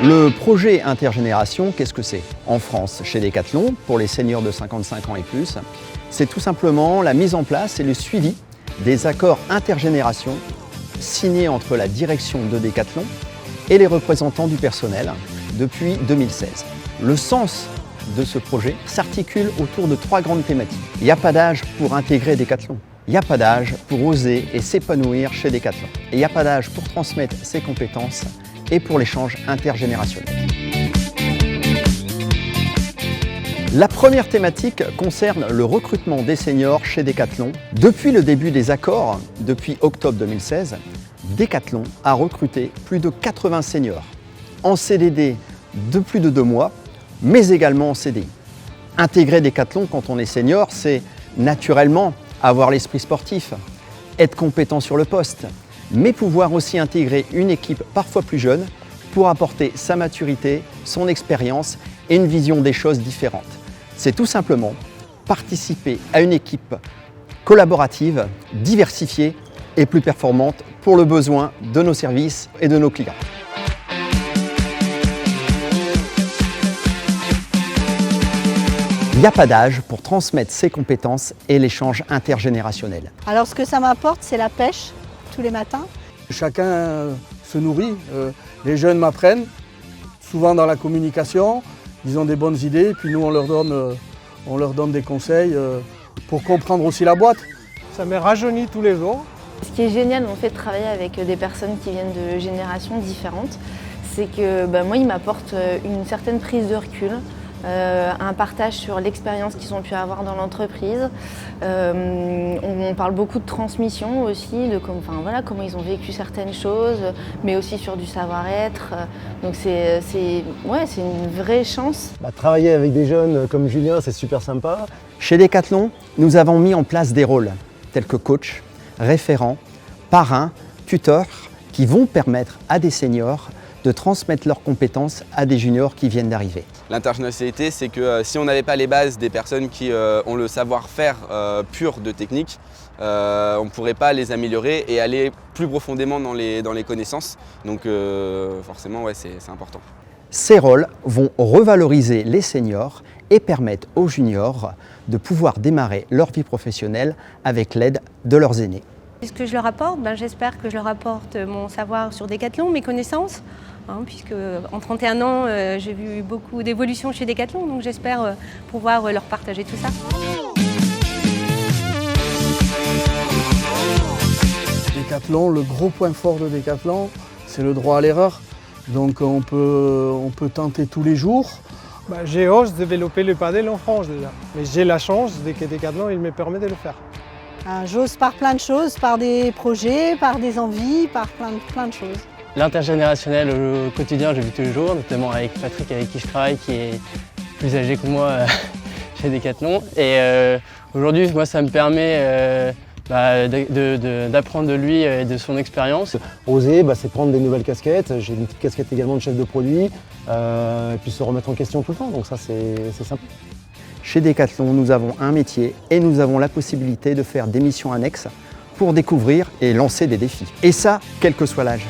Le projet intergénération, qu'est-ce que c'est? En France, chez Decathlon, pour les seniors de 55 ans et plus, c'est tout simplement la mise en place et le suivi des accords intergénération signés entre la direction de Decathlon et les représentants du personnel depuis 2016. Le sens de ce projet s'articule autour de 3 grandes thématiques. Il n'y a pas d'âge pour intégrer Decathlon. Il n'y a pas d'âge pour oser et s'épanouir chez Decathlon. Et il n'y a pas d'âge pour transmettre ses compétences et pour l'échange intergénérationnel. La première thématique concerne le recrutement des seniors chez Decathlon. Depuis le début des accords, depuis octobre 2016, Decathlon a recruté plus de 80 seniors en CDD de plus de 2 mois, mais également en CDI. Intégrer Decathlon quand on est senior, c'est naturellement avoir l'esprit sportif, être compétent sur le poste, mais pouvoir aussi intégrer une équipe parfois plus jeune pour apporter sa maturité, son expérience et une vision des choses différentes. C'est tout simplement participer à une équipe collaborative, diversifiée et plus performante pour le besoin de nos services et de nos clients. Il n'y a pas d'âge pour transmettre ses compétences et l'échange intergénérationnel. Alors ce que ça m'apporte, c'est la pêche tous les matins. Chacun se nourrit. Les jeunes m'apprennent, souvent dans la communication. Ils ont des bonnes idées, puis nous on leur donne des conseils pour comprendre aussi la boîte. Ça me rajeunit tous les jours. Ce qui est génial en fait de travailler avec des personnes qui viennent de générations différentes, c'est que moi ils m'apportent une certaine prise de recul. Un partage sur l'expérience qu'ils ont pu avoir dans l'entreprise. On parle beaucoup de transmission aussi, de comment ils ont vécu certaines choses, mais aussi sur du savoir-être. Donc c'est une vraie chance. Travailler avec des jeunes comme Julien, c'est super sympa. Chez Decathlon, nous avons mis en place des rôles tels que coach, référent, parrain, tuteur, qui vont permettre à des seniors de transmettre leurs compétences à des juniors qui viennent d'arriver. L'internationalité, c'est que si on n'avait pas les bases des personnes qui ont le savoir-faire pur de technique, on ne pourrait pas les améliorer et aller plus profondément dans les connaissances. Donc forcément, ouais, c'est important. Ces rôles vont revaloriser les seniors et permettre aux juniors de pouvoir démarrer leur vie professionnelle avec l'aide de leurs aînés. Ce que je leur apporte, j'espère que je leur apporte mon savoir sur Decathlon, mes connaissances, puisque en 31 ans, j'ai vu beaucoup d'évolution chez Decathlon, donc j'espère pouvoir leur partager tout ça. Decathlon, le gros point fort de Decathlon, c'est le droit à l'erreur. Donc on peut tenter tous les jours. J'ose développer le padel en France déjà, mais j'ai la chance que Decathlon il me permet de le faire. J'ose par plein de choses, par des projets, par des envies, par plein de choses. L'intergénérationnel au quotidien, je vis tous les jours, notamment avec Patrick avec qui je travaille, qui est plus âgé que moi chez Decathlon. Et aujourd'hui, moi, ça me permet d'apprendre de lui et de son expérience. Oser, c'est prendre des nouvelles casquettes. J'ai une petite casquette également de chef de produit, et puis se remettre en question tout le temps, donc ça c'est sympa. Chez Decathlon, nous avons un métier et nous avons la possibilité de faire des missions annexes pour découvrir et lancer des défis. Et ça, quel que soit l'âge.